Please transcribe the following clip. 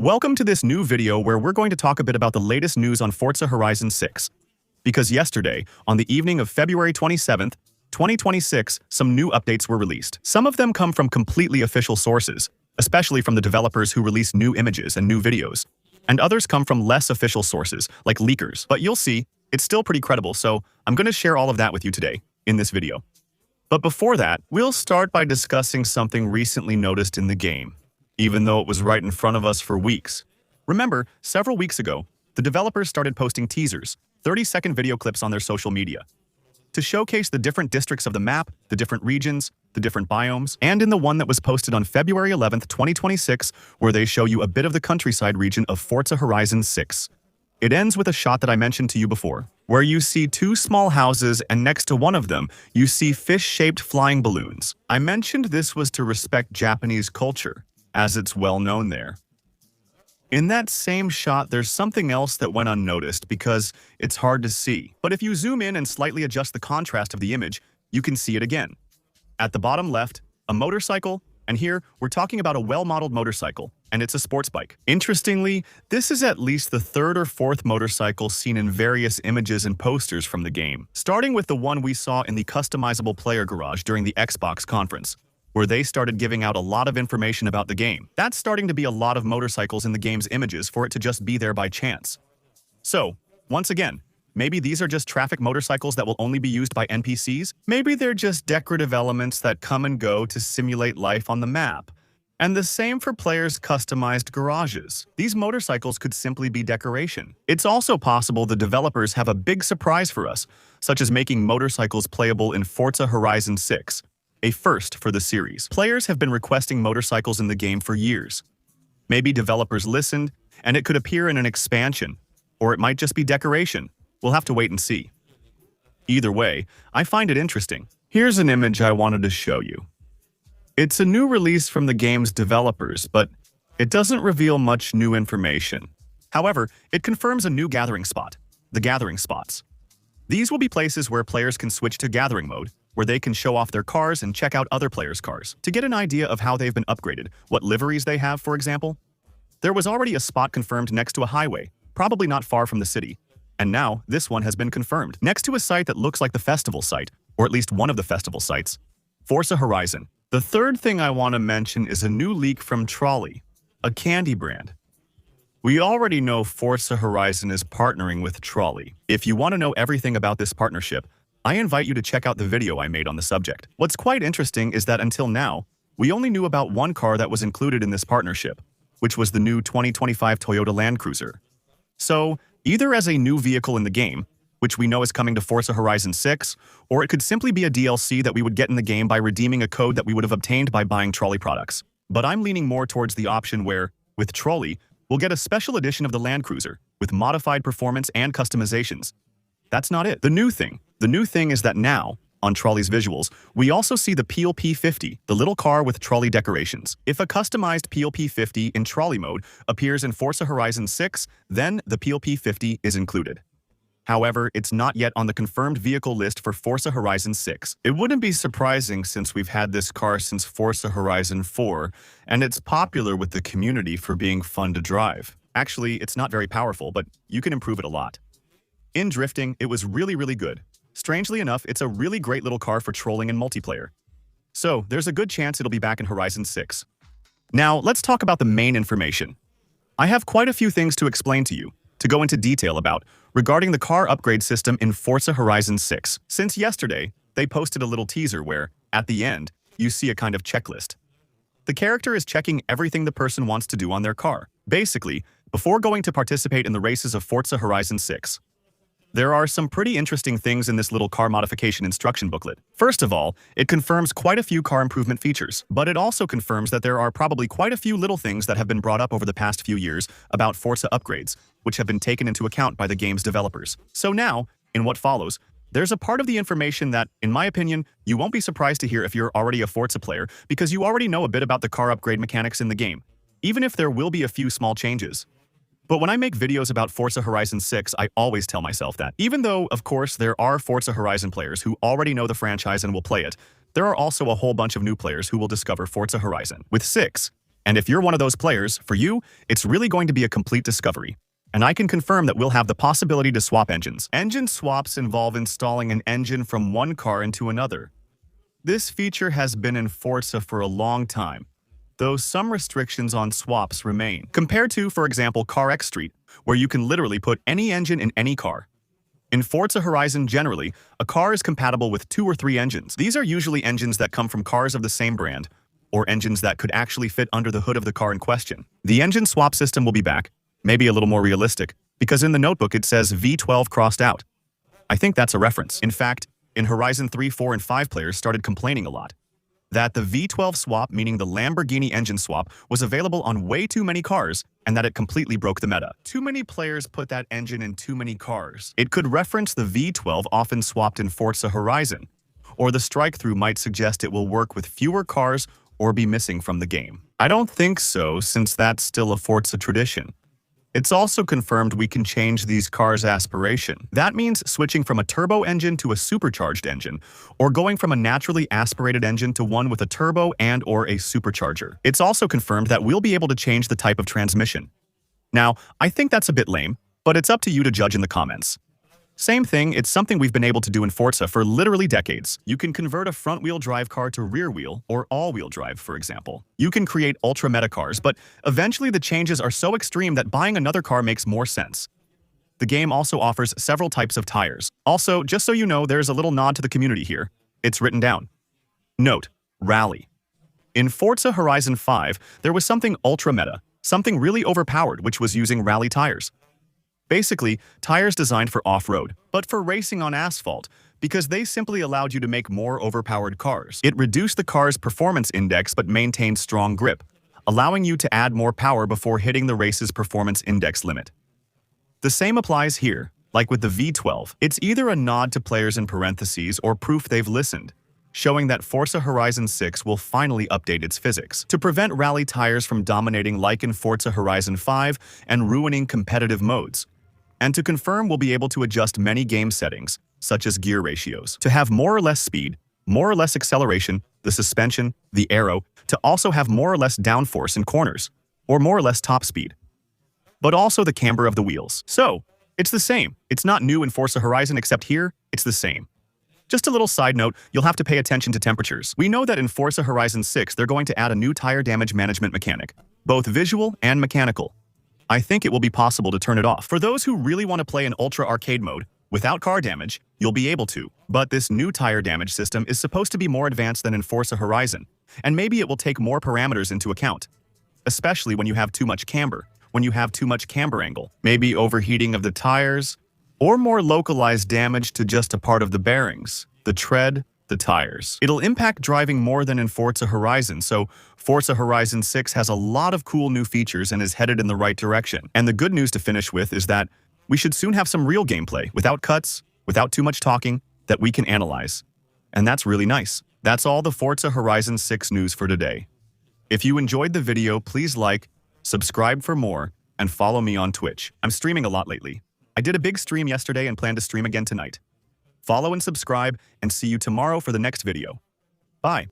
Welcome to this new video where we're going to talk a bit about the latest news on Forza Horizon 6. Because yesterday, on the evening of February 27th, 2026, some new updates were released. Some of them come from completely official sources, especially from the developers who release new images and new videos. And others come from less official sources, like leakers. But you'll see, it's still pretty credible, so I'm going to share all of that with you today, in this video. But before that, we'll start by discussing something recently noticed in the game, even though it was right in front of us for weeks. Remember, several weeks ago, the developers started posting teasers, 30-second video clips on their social media, to showcase the different districts of the map, the different regions, the different biomes, and in the one that was posted on February 11th, 2026, where they show you a bit of the countryside region of Forza Horizon 6. It ends with a shot that I mentioned to you before, where you see two small houses and next to one of them, you see fish-shaped flying balloons. I mentioned this was to respect Japanese culture, as it's well known there. In that same shot, there's something else that went unnoticed because it's hard to see. But if you zoom in and slightly adjust the contrast of the image, you can see it again. At the bottom left, a motorcycle, and here we're talking about a well-modeled motorcycle, and it's a sports bike. Interestingly, this is at least the third or fourth motorcycle seen in various images and posters from the game, starting with the one we saw in the customizable player garage during the Xbox conference, where they started giving out a lot of information about the game. That's starting to be a lot of motorcycles in the game's images for it to just be there by chance. So, once again, maybe these are just traffic motorcycles that will only be used by NPCs? Maybe they're just decorative elements that come and go to simulate life on the map. And the same for players' customized garages. These motorcycles could simply be decoration. It's also possible the developers have a big surprise for us, such as making motorcycles playable in Forza Horizon 6. A first for the series. Players have been requesting motorcycles in the game for years. Maybe developers listened, and it could appear in an expansion, or it might just be decoration. We'll have to wait and see. Either way, I find it interesting. Here's an image I wanted to show you. It's a new release from the game's developers, but it doesn't reveal much new information. However, it confirms a new gathering spot, the gathering spots. These will be places where players can switch to gathering mode, where they can show off their cars and check out other players' cars, to get an idea of how they've been upgraded, what liveries they have, for example. There was already a spot confirmed next to a highway, probably not far from the city, and now this one has been confirmed, next to a site that looks like the festival site, or at least one of the festival sites, Forza Horizon. The third thing I want to mention is a new leak from Trolli, a candy brand. We already know Forza Horizon is partnering with Trolli. If you want to know everything about this partnership, I invite you to check out the video I made on the subject. What's quite interesting is that until now, we only knew about one car that was included in this partnership, which was the new 2025 Toyota Land Cruiser. So, either as a new vehicle in the game, which we know is coming to Forza Horizon 6, or it could simply be a DLC that we would get in the game by redeeming a code that we would have obtained by buying Trolli products. But I'm leaning more towards the option where, with Trolli, we'll get a special edition of the Land Cruiser, with modified performance and customizations. That's not it. The new thing is that now, on Trolli's visuals, we also see the PLP-50, the little car with Trolli decorations. If a customized PLP-50 in Trolli mode appears in Forza Horizon 6, then the PLP-50 is included. However, it's not yet on the confirmed vehicle list for Forza Horizon 6. It wouldn't be surprising since we've had this car since Forza Horizon 4, and it's popular with the community for being fun to drive. Actually, it's not very powerful, but you can improve it a lot. In drifting, it was really good. Strangely enough, it's a really great little car for trolling and multiplayer. So, there's a good chance it'll be back in Horizon 6. Now, let's talk about the main information. I have quite a few things to explain to you, to go into detail about, regarding the car upgrade system in Forza Horizon 6. Since yesterday, they posted a little teaser where, at the end, you see a kind of checklist. The character is checking everything the person wants to do on their car, basically, before going to participate in the races of Forza Horizon 6. There are some pretty interesting things in this little car modification instruction booklet. First of all, it confirms quite a few car improvement features, but it also confirms that there are probably quite a few little things that have been brought up over the past few years about Forza upgrades, which have been taken into account by the game's developers. So now, in what follows, there's a part of the information that, in my opinion, you won't be surprised to hear if you're already a Forza player, because you already know a bit about the car upgrade mechanics in the game, even if there will be a few small changes. But when I make videos about Forza Horizon 6, I always tell myself that. Even though, of course, there are Forza Horizon players who already know the franchise and will play it, there are also a whole bunch of new players who will discover Forza Horizon. With 6, And if you're one of those players, for you, it's really going to be a complete discovery. And I can confirm that we'll have the possibility to swap engines. Engine swaps involve installing an engine from one car into another. This feature has been in Forza for a long time, though some restrictions on swaps remain. Compared to, for example, Car X Street, where you can literally put any engine in any car. In Forza Horizon generally, a car is compatible with 2 or 3 engines. These are usually engines that come from cars of the same brand, or engines that could actually fit under the hood of the car in question. The engine swap system will be back, maybe a little more realistic, because in the notebook it says V12 crossed out. I think that's a reference. In fact, in Horizon 3, 4, and 5 players started complaining a lot that the V12 swap, meaning the Lamborghini engine swap, was available on way too many cars and that it completely broke the meta. Too many players put that engine in too many cars. It could reference the V12 often swapped in Forza Horizon, or the strike-through might suggest it will work with fewer cars or be missing from the game. I don't think so, since that's still a Forza tradition. It's also confirmed we can change these cars' aspiration. That means switching from a turbo engine to a supercharged engine, or going from a naturally aspirated engine to one with a turbo and/or a supercharger. It's also confirmed that we'll be able to change the type of transmission. Now, I think that's a bit lame, but it's up to you to judge in the comments. Same thing, it's something we've been able to do in Forza for literally decades. You can convert a front-wheel drive car to rear-wheel or all-wheel drive, for example. You can create ultra-meta cars, but eventually the changes are so extreme that buying another car makes more sense. The game also offers several types of tires. Also, just so you know, there's a little nod to the community here. It's written down. Note: Rally. In Forza Horizon 5, there was something ultra-meta, something really overpowered, which was using rally tires. Basically, tires designed for off-road, but for racing on asphalt, because they simply allowed you to make more overpowered cars. It reduced the car's performance index but maintained strong grip, allowing you to add more power before hitting the race's performance index limit. The same applies here, like with the V12. It's either a nod to players in parentheses or proof they've listened, showing that Forza Horizon 6 will finally update its physics to prevent rally tires from dominating like in Forza Horizon 5 and ruining competitive modes. And to confirm, we'll be able to adjust many game settings, such as gear ratios, to have more or less speed, more or less acceleration, the suspension, the aero, to also have more or less downforce in corners, or more or less top speed. But also the camber of the wheels. So, it's the same. It's not new in Forza Horizon, except here, it's the same. Just a little side note, you'll have to pay attention to temperatures. We know that in Forza Horizon 6, they're going to add a new tire damage management mechanic, both visual and mechanical. I think it will be possible to turn it off. For those who really want to play in Ultra Arcade mode, without car damage, you'll be able to. But this new tire damage system is supposed to be more advanced than in Forza Horizon, and maybe it will take more parameters into account. Especially when you have too much camber, when you have too much camber angle, maybe overheating of the tires, or more localized damage to just a part of the bearings, the tread, the tires. It'll impact driving more than in Forza Horizon, so Forza Horizon 6 has a lot of cool new features and is headed in the right direction. And the good news to finish with is that we should soon have some real gameplay, without cuts, without too much talking, that we can analyze. And that's really nice. That's all the Forza Horizon 6 news for today. If you enjoyed the video, please like, subscribe for more, and follow me on Twitch. I'm streaming a lot lately. I did a big stream yesterday and plan to stream again tonight. Follow and subscribe, and see you tomorrow for the next video. Bye.